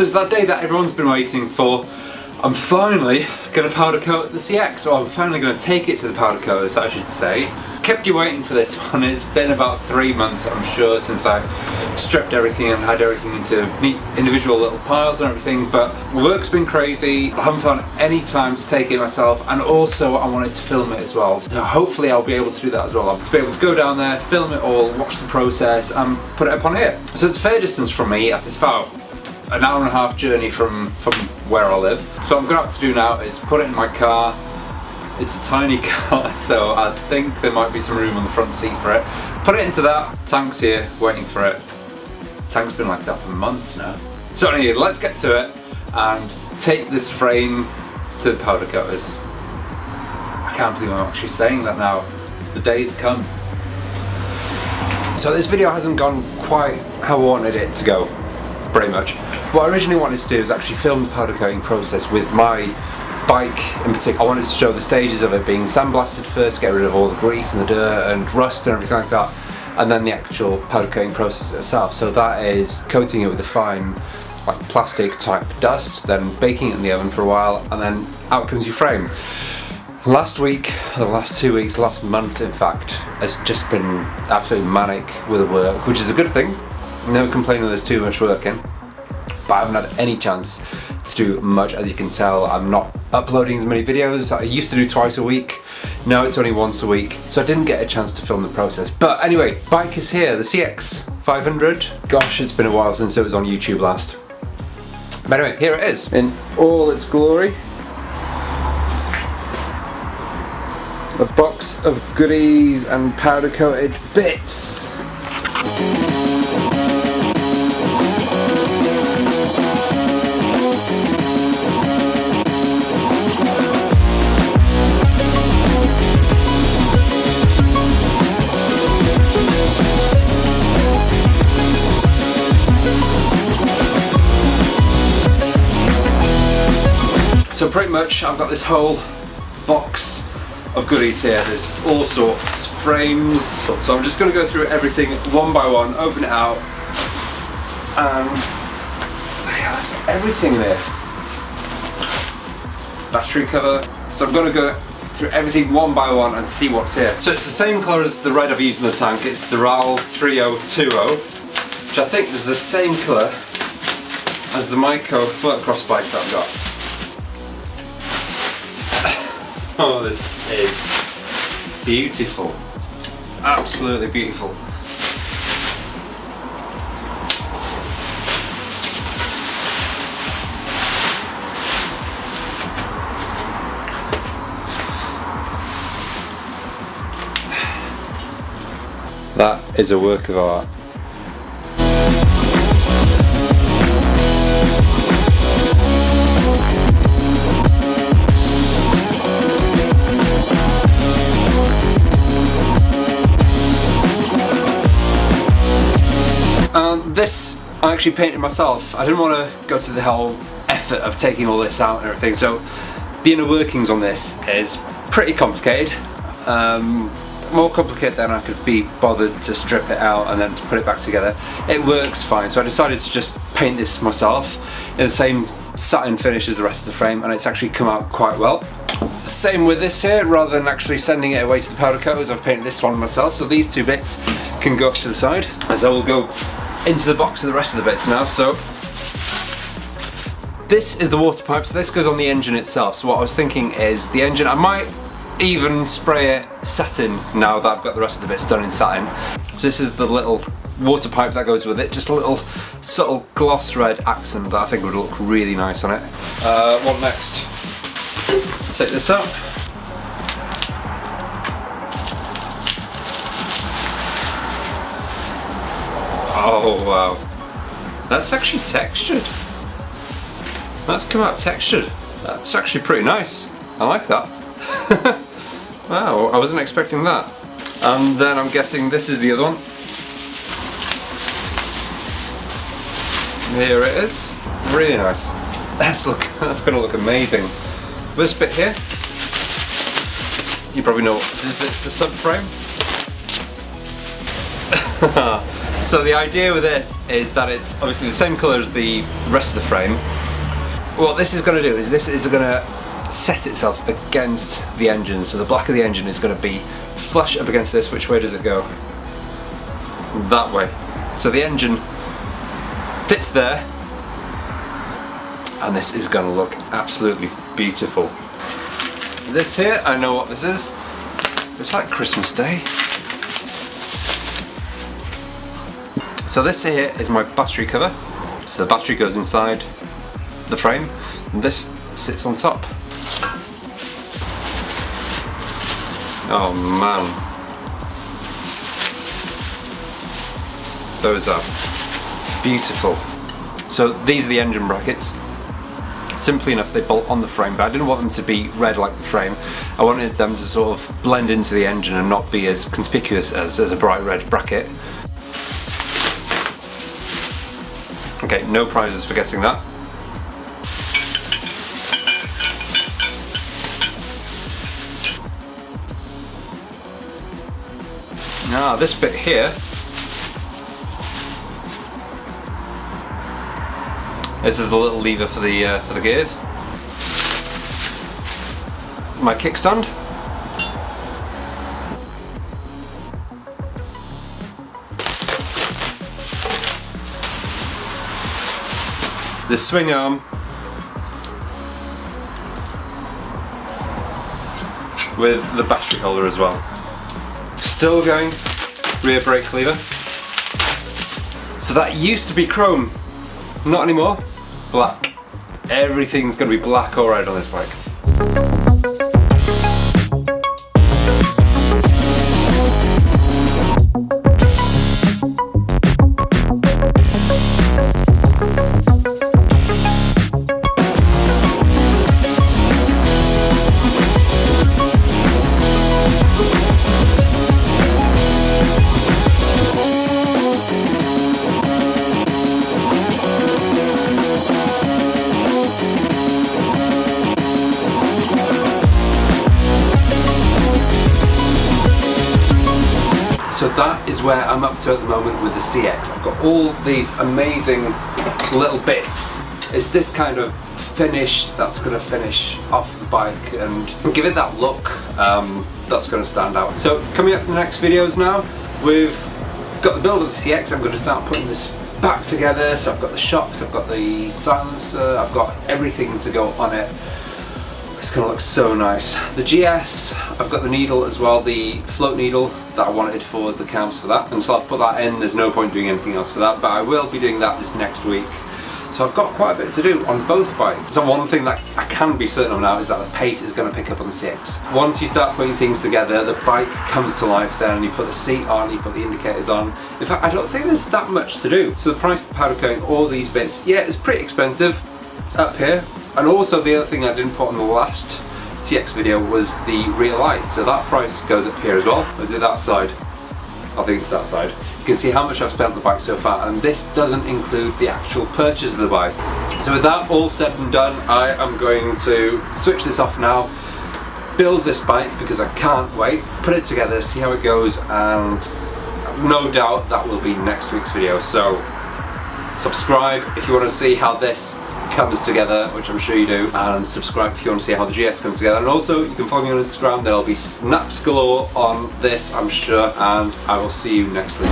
So it's that day that everyone's been waiting for. I'm finally going to powder coat the CX, or I'm finally going to take it to the powder coaters, I should say. Kept you waiting for this one. It's been about 3 months, I'm sure, since I stripped everything and had everything into neat individual little piles and everything, but work's been crazy. I haven't found any time to take it myself, and also I wanted to film it as well. So hopefully I'll be able to do that as well. I'll be able to go down there, film it all, watch the process and put it up on here. So it's a fair distance from me. It's about an hour and a half journey from where I live. So what I'm going to have to do now is put it in my car. It's a tiny car, so I think there might be some room on the front seat for it. Put it into that. Tank's here, waiting for it. Tank's been like that for months now. So anyway, let's get to it and take this frame to the powder coaters. I can't believe I'm actually saying that now. The day's come. So this video hasn't gone quite how I wanted it to go, pretty much. What I originally wanted to do is actually film the powder coating process with my bike in particular. I wanted to show the stages of it being sandblasted first, get rid of all the grease and the dirt and rust and everything like that, and then the actual powder coating process itself. So that is coating it with a fine like plastic type dust, then baking it in the oven for a while, and then out comes your frame. Last week, the last 2 weeks, last month in fact, has just been absolutely manic with the work, which is a good thing. No complaining there's too much work in, but I haven't had any chance to do much. As you can tell, I'm not uploading as many videos. I used to do twice a week, now it's only once a week, so I didn't get a chance to film the process. But anyway, bike is here, the CX500. Gosh, it's been a while since it was on YouTube last. But anyway, here it is, in all its glory. A box of goodies and powder coated bits. So pretty much I've got this whole box of goodies here. There's all sorts, frames. So I'm just going to go through everything one by one, open it out, and yeah, there's everything there. Battery cover. So I'm going to go through everything one by one and see what's here. So it's the same colour as the red I've used in the tank. It's the RAL 3020, which I think is the same colour as the Myco motocross bike that I've got. Oh, this is beautiful. Absolutely beautiful. That is a work of art. This I actually painted myself. I didn't want to go to the whole effort of taking all this out and everything, so the inner workings on this is pretty complicated. More complicated than I could be bothered to strip it out and then to put it back together. It works fine, so I decided to just paint this myself in the same satin finish as the rest of the frame, and it's actually come out quite well. Same with this here, rather than actually sending it away to the powder coaters, I've painted this one myself, so these two bits can go up to the side, as I will go into the box of the rest of the bits now. So this is the water pipe, so this goes on the engine itself. So what I was thinking is the engine, I might even spray it satin now that I've got the rest of the bits done in satin. So this is the little water pipe that goes with it, just a little subtle gloss red accent that I think would look really nice on it. What next? Let's take this out. Oh wow, that's actually textured. That's come out textured. That's actually pretty nice. I like that. Wow, I wasn't expecting that. And then I'm guessing this is the other one. Here it is. Really nice. That's going to look amazing. This bit here, you probably know what this is. It's the subframe. So the idea with this is that it's obviously the same colour as the rest of the frame. What this is going to do is this is going to set itself against the engine, so the black of the engine is going to be flush up against this. Which way does it go? That way. So the engine fits there, and this is going to look absolutely beautiful. This here, I know what this is. It's like Christmas Day. So this here is my battery cover. So the battery goes inside the frame, and this sits on top. Oh man. Those are beautiful. So these are the engine brackets. Simply enough, they bolt on the frame, but I didn't want them to be red like the frame. I wanted them to sort of blend into the engine and not be as conspicuous as a bright red bracket. Okay, no prizes for guessing that. Now this bit here this is the little lever for the gears. My kickstand. The swing arm with the battery holder as well. Still going, rear brake lever. So that used to be chrome, not anymore. Black. Everything's going to be black or red on this bike. So that is where I'm up to at the moment with the CX. I've got all these amazing little bits. It's this kind of finish that's going to finish off the bike and give it that look that's going to stand out. So coming up in the next videos now, we've got the build of the CX. I'm going to start putting this back together. So I've got the shocks, I've got the silencer, I've got everything to go on it. It's going to look so nice. The GS, I've got the needle as well, the float needle that I wanted for the cams for that. Until I've put that in, there's no point doing anything else for that, but I will be doing that this next week. So I've got quite a bit to do on both bikes. So one thing that I can be certain of now is that the pace is going to pick up on the CX. Once you start putting things together, the bike comes to life then, and you put the seat on, you put the indicators on. In fact, I don't think there's that much to do. So the price for powder coating all these bits, yeah, it's pretty expensive up here. And also the other thing I didn't put on the last CX video was the rear light. So that price goes up here as well. Is it that side? I think it's that side. You can see how much I've spent on the bike so far, and this doesn't include the actual purchase of the bike. So with that all said and done, I am going to switch this off now, build this bike because I can't wait, put it together, see how it goes, and no doubt that will be next week's video. So subscribe if you want to see how this comes together, which I'm sure you do, and subscribe if you want to see how the GS comes together. And also you can follow me on Instagram, there'll be snaps galore on this, I'm sure, and I will see you next week.